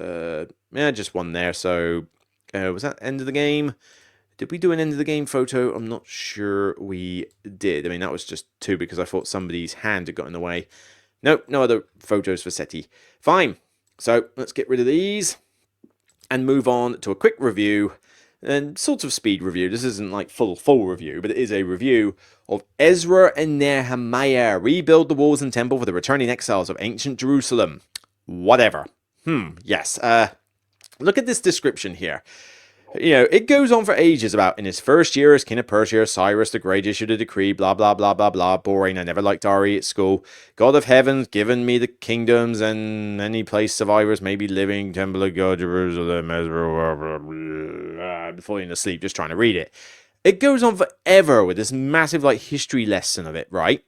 Yeah, just one there, so was that end of the game? Did we do an end of the game photo? I'm not sure we did. I mean, that was just 2 because I thought somebody's hand had got in the way. Nope, no other photos for SETI. Fine, so let's get rid of these and move on to a quick review, and sort of speed review. This isn't like full review, but it is a review of Ezra and Nehemiah, Rebuild the Walls and Temple for the Returning Exiles of Ancient Jerusalem. Whatever. Yes. Look at this description here. It goes on for ages about, in his first year as king of Persia, Cyrus the Great issued a decree, blah, blah, blah, blah, blah, boring, I never liked RE at school. God of heavens, given me the kingdoms and any place survivors may be living, temple of God, Jerusalem, Ezra, blah, blah, blah, falling asleep just trying to read it. It goes on forever with this massive, history lesson of it, right?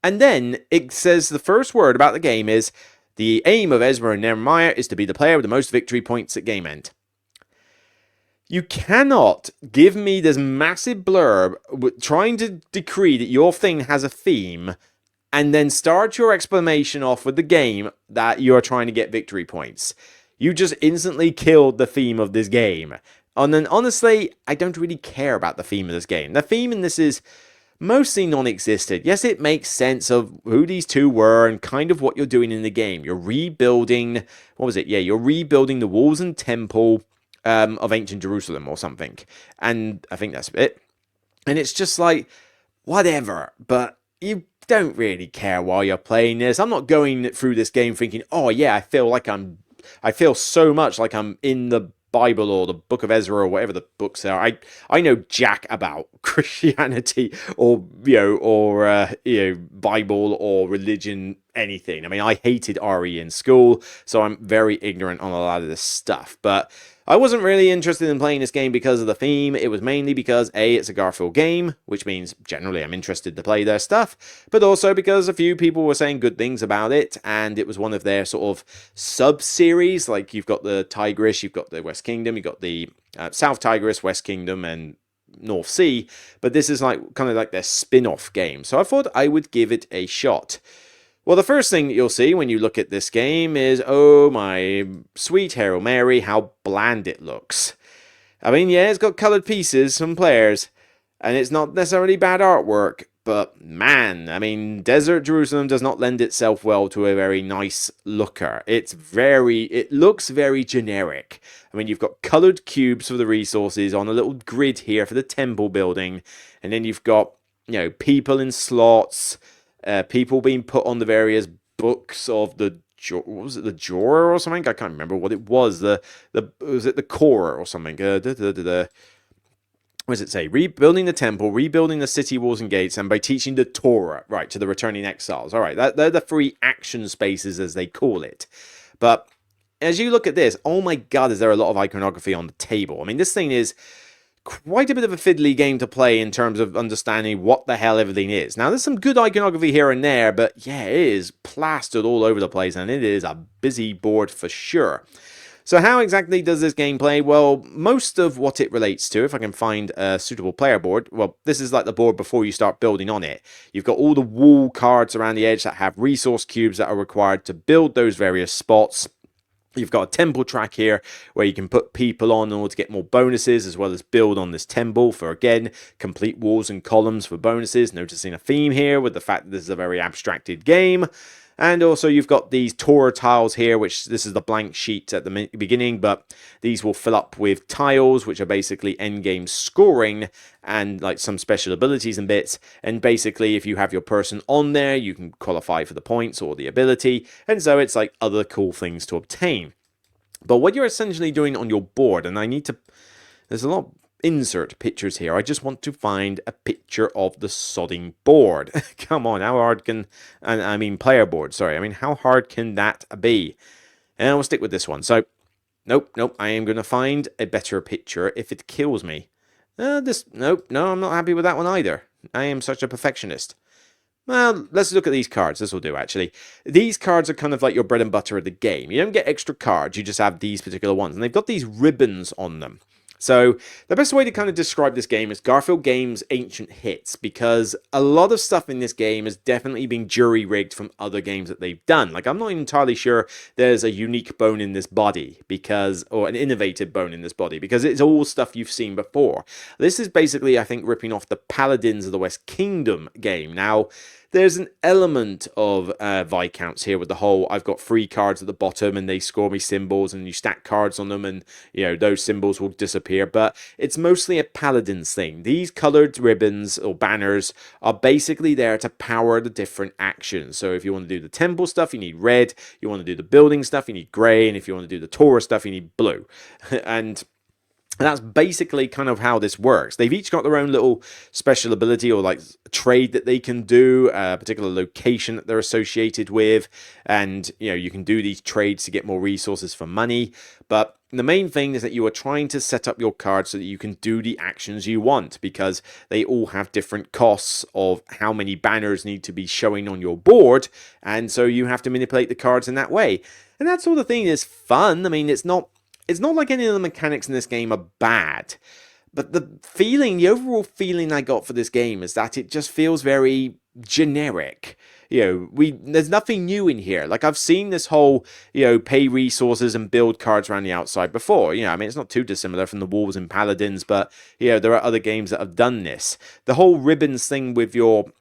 And then it says the first word about the game is, the aim of Ezra and Nehemiah is to be the player with the most victory points at game end. You cannot give me this massive blurb trying to decree that your thing has a theme and then start your explanation off with the game that you're trying to get victory points. You just instantly killed the theme of this game. And then honestly, I don't really care about the theme of this game. The theme in this is mostly non-existent. Yes, it makes sense of who these 2 were and kind of what you're doing in the game. You're rebuilding, you're rebuilding the walls and temple of ancient Jerusalem or something, and I think that's it. And it's just like, whatever, but you don't really care while you're playing this. I'm not going through this game thinking, oh yeah, I feel so much like I'm in the Bible or the Book of Ezra or whatever the books are. I know jack about Christianity or Bible or religion, anything. I mean, I hated RE in school, so I'm very ignorant on a lot of this stuff. But I wasn't really interested in playing this game because of the theme. It was mainly because A, it's a Garfield game, which means generally I'm interested to play their stuff, but also because a few people were saying good things about it, and it was one of their sort of sub-series. Like, you've got the Tigris, you've got the West Kingdom, you've got the South Tigris, West Kingdom, and North Sea, but this is kind of like their spin-off game. So I thought I would give it a shot. Well, the first thing that you'll see when you look at this game is, oh my sweet Hail Mary, how bland it looks. I mean, yeah, it's got coloured pieces, some players, And it's not necessarily bad artwork, but man, I mean, Desert Jerusalem does not lend itself well to a very nice looker. It looks very generic. I mean, you've got colored cubes for the resources on a little grid here for the temple building, and then you've got, people in slots, people being put on the various books of the, what was it, the Jorah or something? I can't remember what it was. Was it the Korah or something? What does it say? Rebuilding the temple, rebuilding the city walls and gates, and by teaching the Torah, right, to the returning exiles. All right, they're the three action spaces, as they call it. But as you look at this, oh my god, is there a lot of iconography on the table. I mean, this thing is quite a bit of a fiddly game to play in terms of understanding what the hell everything is. Now, there's some good iconography here and there, but yeah, it is plastered all over the place, and it is a busy board for sure. So how exactly does this game play? Well, most of what it relates to, if I can find a suitable player board, well, this is like the board before you start building on it. You've got all the wall cards around the edge that have resource cubes that are required to build those various spots. You've got a temple track here where you can put people on in order to get more bonuses, as well as build on this temple for, again, complete walls and columns for bonuses. Noticing a theme here with the fact that this is a very abstracted game. And also you've got these Torah tiles here, which this is the blank sheet at the beginning, but these will fill up with tiles, which are basically endgame scoring and like some special abilities and bits. And basically, if you have your person on there, you can qualify for the points or the ability. And so it's like other cool things to obtain. But what you're essentially doing on your board, and there's a lot of insert pictures here. I just want to find a picture of the sodding board. Come on, how hard can, and I mean player board, sorry. I mean, how hard can that be? And we'll stick with this one. So, nope, I am going to find a better picture if it kills me. Nope, no, I'm not happy with that one either. I am such a perfectionist. Well, let's look at these cards. This will do, actually. These cards are kind of like your bread and butter of the game. You don't get extra cards, you just have these particular ones. And they've got these ribbons on them. So the best way to kind of describe this game is Garfield Games' ancient hits, because a lot of stuff in this game has definitely been jury-rigged from other games that they've done. Like, I'm not entirely sure there's a unique bone in this body, or an innovative bone in this body, because it's all stuff you've seen before. This is basically, I think, ripping off the Paladins of the West Kingdom game. Now, there's an element of Viscounts here with the whole, I've got 3 cards at the bottom and they score me symbols, and you stack cards on them and, those symbols will disappear. But it's mostly a Paladins thing. These colored ribbons or banners are basically there to power the different actions. So if you want to do the temple stuff, you need red. You want to do the building stuff, you need gray. And if you want to do the Torah stuff, you need blue. And that's basically kind of how this works. They've each got their own little special ability or like trade that they can do, a particular location that they're associated with. And, you can do these trades to get more resources for money. But the main thing is that you are trying to set up your cards so that you can do the actions you want, because they all have different costs of how many banners need to be showing on your board. And so you have to manipulate the cards in that way. And that sort of thing is fun. I mean, it's not like any of the mechanics in this game are bad, but the overall feeling I got for this game is that it just feels very generic. There's nothing new in here. Like, I've seen this whole, pay resources and build cards around the outside before. I mean, it's not too dissimilar from the Wolves and Paladins, but, there are other games that have done this. The whole ribbons thing with your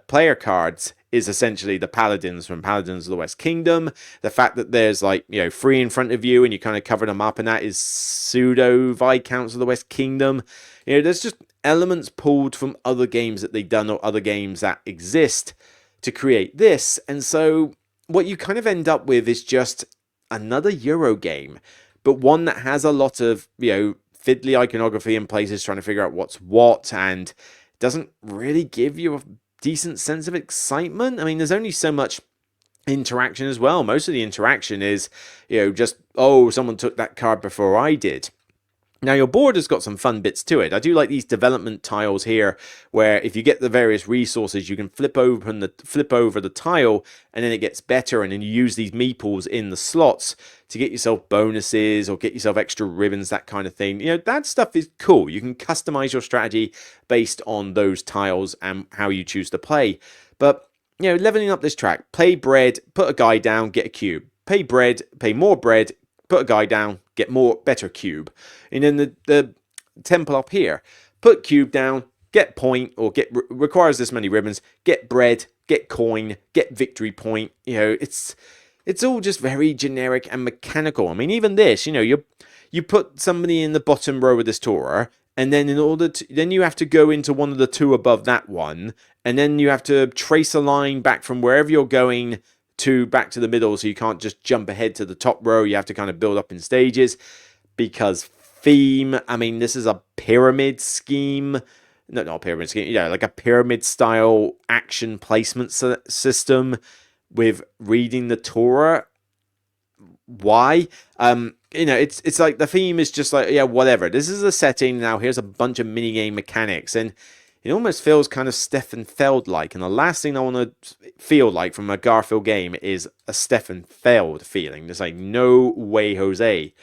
player cards is essentially the Paladins from Paladins of the West Kingdom. The fact that there's 3 in front of you and you kind of cover them up, and that is pseudo Viscounts of the West Kingdom. There's just elements pulled from other games that they've done or other games that exist to create this. And so what you kind of end up with is just another Euro game, but one that has a lot of, fiddly iconography in places trying to figure out what's what, and doesn't really give you a decent sense of excitement. I mean, there's only so much interaction as well. Most of the interaction is, just, oh, someone took that card before I did. Now, your board has got some fun bits to it. I do like these development tiles here, where if you get the various resources, you can flip over the tile, and then it gets better, and then you use these meeples in the slots to get yourself bonuses or get yourself extra ribbons, that kind of thing. That stuff is cool. You can customize your strategy based on those tiles and how you choose to play. But, leveling up this track, pay bread, put a guy down, get a cube. Pay bread, pay more bread, put a guy down, get better cube. And then the temple up here, put cube down, get point, or requires this many ribbons, get bread, get coin, get victory point. It's all just very generic and mechanical. I mean, even this, you put somebody in the bottom row of this tour, and then then you have to go into one of the two above that one, and then you have to trace a line back from wherever you're going to back to the middle, so you can't just jump ahead to the top row. You have to kind of build up in stages, because theme, I mean, this is a pyramid scheme. No, not a pyramid scheme, like a pyramid style action placement system with reading the Torah. Why? It's like the theme is just like, yeah, whatever. This is a setting now. Here's a bunch of minigame mechanics, and it almost feels kind of Stefan Feld like. And the last thing I want to feel like from a Garfield game is a Stefan Feld feeling. There's like, no way, Jose.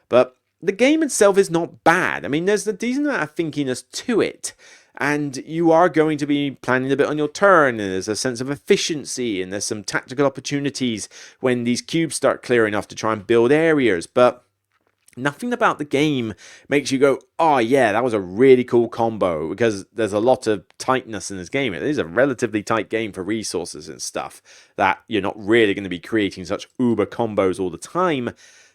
But the game itself is not bad. I mean, there's a decent amount of thinkiness to it. And you are going to be planning a bit on your turn, and there's a sense of efficiency, and there's some tactical opportunities when these cubes start clearing off to try and build areas. But nothing about the game makes you go, oh yeah, that was a really cool combo, because there's a lot of tightness in this game. It is a relatively tight game for resources and stuff, that you're not really going to be creating such uber combos all the time.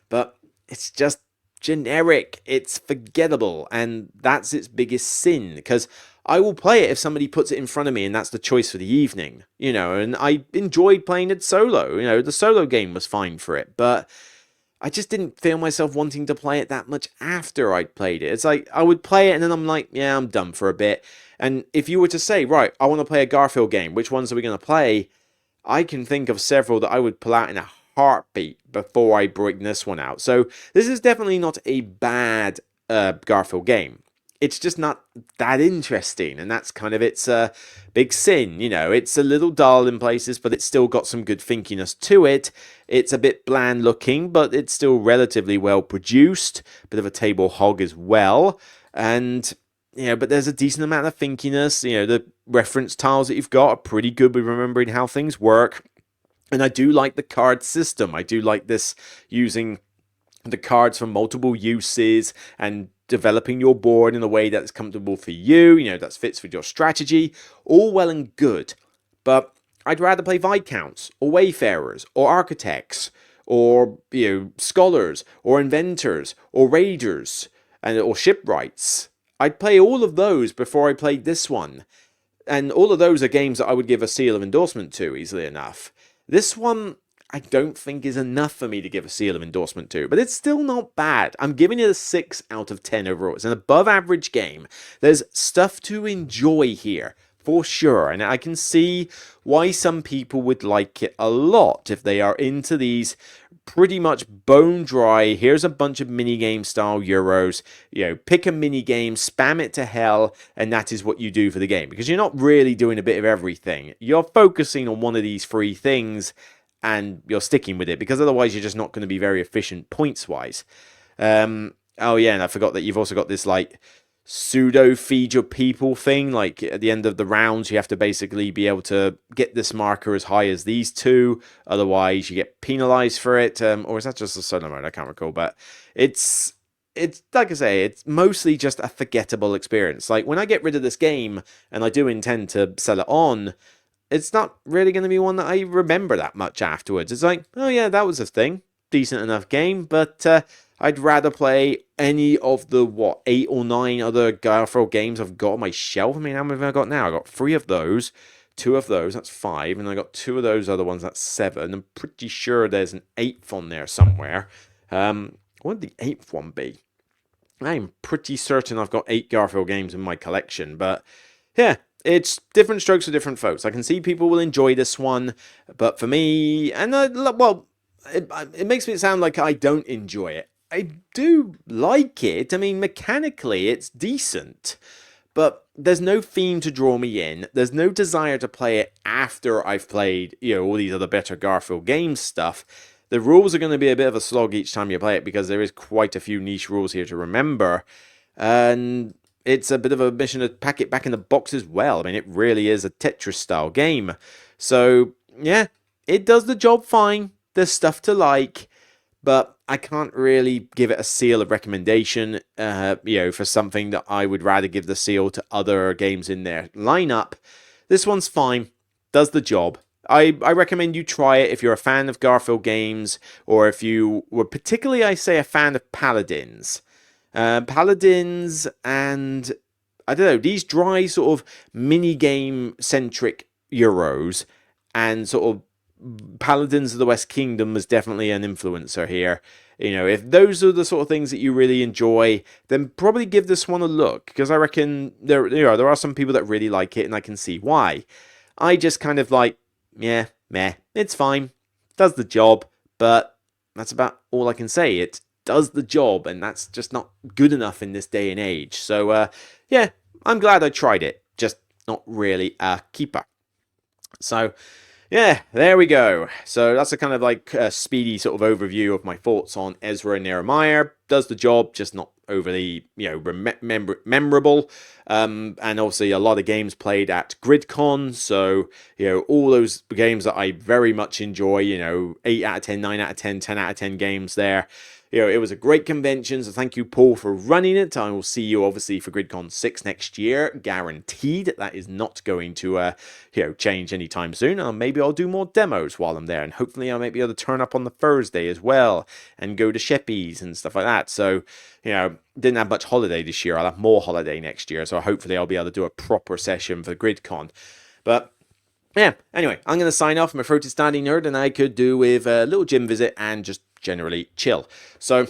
But it's just generic, it's forgettable, and that's its biggest sin, because I will play it if somebody puts it in front of me and that's the choice for the evening, and I enjoyed playing it solo. The solo game was fine for it, but I just didn't feel myself wanting to play it that much after I'd played it. It's like, I would play it and then I'm like, yeah, I'm done for a bit. And if you were to say, right, I want to play a Garfield game, which ones are we going to play? I can think of several that I would pull out in a heartbeat before I bring this one out. So this is definitely not a bad Garfield game. It's just not that interesting, and that's kind of its big sin. It's a little dull in places, but it's still got some good thinkiness to it. It's a bit bland looking, but it's still relatively well produced. Bit of a table hog as well, and but there's a decent amount of thinkiness. The reference tiles that you've got are pretty good with remembering how things work. And I do like the card system. I do like this, using the cards for multiple uses and developing your board in a way that's comfortable for you, that fits with your strategy. All well and good. But I'd rather play Viscounts, or Wayfarers, or Architects, or Scholars, or Inventors, or Raiders, or Shipwrights. I'd play all of those before I played this one. And all of those are games that I would give a seal of endorsement to, easily enough. This one, I don't think is enough for me to give a seal of endorsement to, but it's still not bad. I'm giving it a 6 out of 10 overall. It's an above average game. There's stuff to enjoy here, for sure, and I can see why some people would like it a lot if they are into these pretty much bone dry, here's a bunch of minigame style Euros, pick a minigame, spam it to hell, and that is what you do for the game. Because you're not really doing a bit of everything. You're focusing on one of these 3 things, and you're sticking with it, because otherwise you're just not going to be very efficient points-wise. Oh yeah, and I forgot that you've also got this, like, pseudo feed your people thing. Like, at the end of the rounds, you have to basically be able to get this marker as high as these 2, otherwise you get penalized for it. Or is that just a solo mode? I can't recall, but it's like I say, it's mostly just a forgettable experience. Like, when I get rid of this game, and I do intend to sell it on, it's not really going to be one that I remember that much afterwards. It's like, oh yeah, that was a thing. Decent enough game, but I'd rather play any of the, 8 or 9 other Garfield games I've got on my shelf. I mean, how many have I got now? I got 3 of those, 2 of those, that's 5, and I got 2 of those other ones, that's 7. I'm pretty sure there's an 8th on there somewhere. What would the 8th one be? I'm pretty certain I've got 8 Garfield games in my collection, but yeah, it's different strokes for different folks. I can see people will enjoy this one, but for me, and it makes me sound like I don't enjoy it. I do like it. I mean, mechanically, it's decent, but there's no theme to draw me in. There's no desire to play it after I've played, all these other better Garfield games stuff. The rules are going to be a bit of a slog each time you play it, because there is quite a few niche rules here to remember, and it's a bit of a mission to pack it back in the box as well. I mean, it really is a Tetris-style game. So, yeah, it does the job fine. There's stuff to like, but I can't really give it a seal of recommendation, for something that I would rather give the seal to other games in their lineup. This one's fine, does the job. I recommend you try it if you're a fan of Garfield games, or if you were particularly, I say, a fan of Paladins. Paladins and, I don't know, these dry sort of mini-game-centric Euros, and sort of Paladins of the West Kingdom was definitely an influencer here. If those are the sort of things that you really enjoy, then probably give this one a look, because I reckon there are some people that really like it, and I can see why. I just kind of like, yeah, meh, it's fine, does the job, but that's about all I can say. It does the job, and that's just not good enough in this day and age. So, yeah, I'm glad I tried it, just not really a keeper. So, yeah, there we go. So that's a kind of like a speedy sort of overview of my thoughts on Ezra Nehemiah. Does the job, just not overly, memorable. And obviously a lot of games played at Gridcon. So, all those games that I very much enjoy, 8 out of 10, 9 out of 10, 10 out of 10 games there. It was a great convention, so thank you, Paul, for running it. I will see you, obviously, for Gridcon 6 next year, guaranteed. That is not going to, change anytime soon. Maybe I'll do more demos while I'm there, and hopefully I might be able to turn up on the Thursday as well, and go to Sheppy's and stuff like that. So, didn't have much holiday this year. I'll have more holiday next year, so hopefully I'll be able to do a proper session for Gridcon. But yeah, anyway, I'm going to sign off. I'm a throat is standing nerd, and I could do with a little gym visit and just generally chill. So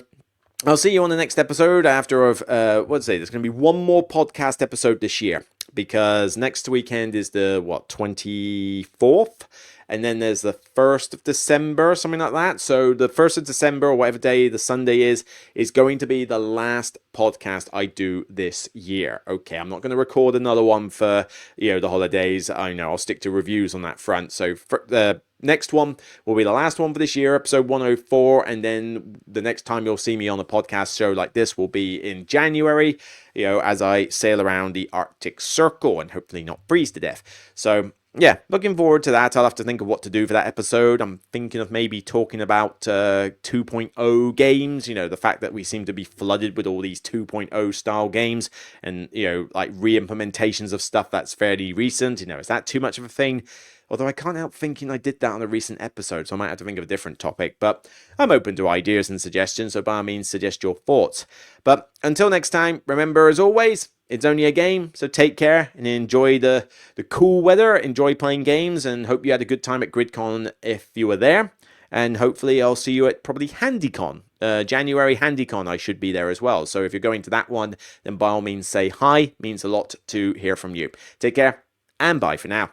I'll see you on the next episode after there's going to be one more podcast episode this year, because next weekend is the 24th, and then there's the 1st of December, something like that. So the 1st of December, or whatever day the Sunday is going to be the last podcast I do this year. Okay, I'm not going to record another one for, the holidays. I know I'll stick to reviews on that front. So for the next one will be the last one for this year, episode 104, and then the next time you'll see me on a podcast show like this will be in January, as I sail around the Arctic Circle and hopefully not freeze to death. So yeah, looking forward to that. I'll have to think of what to do for that episode. I'm thinking of maybe talking about 2.0 games, the fact that we seem to be flooded with all these 2.0 style games, and, like re-implementations of stuff that's fairly recent. Is that too much of a thing? Although I can't help thinking I did that on a recent episode, so I might have to think of a different topic. But I'm open to ideas and suggestions, so by all means, suggest your thoughts. But until next time, remember, as always, it's only a game, so take care and enjoy the cool weather, enjoy playing games, and hope you had a good time at Gridcon if you were there. And hopefully I'll see you at probably HandyCon. January HandyCon, I should be there as well. So if you're going to that one, then by all means say hi. Means a lot to hear from you. Take care, and bye for now.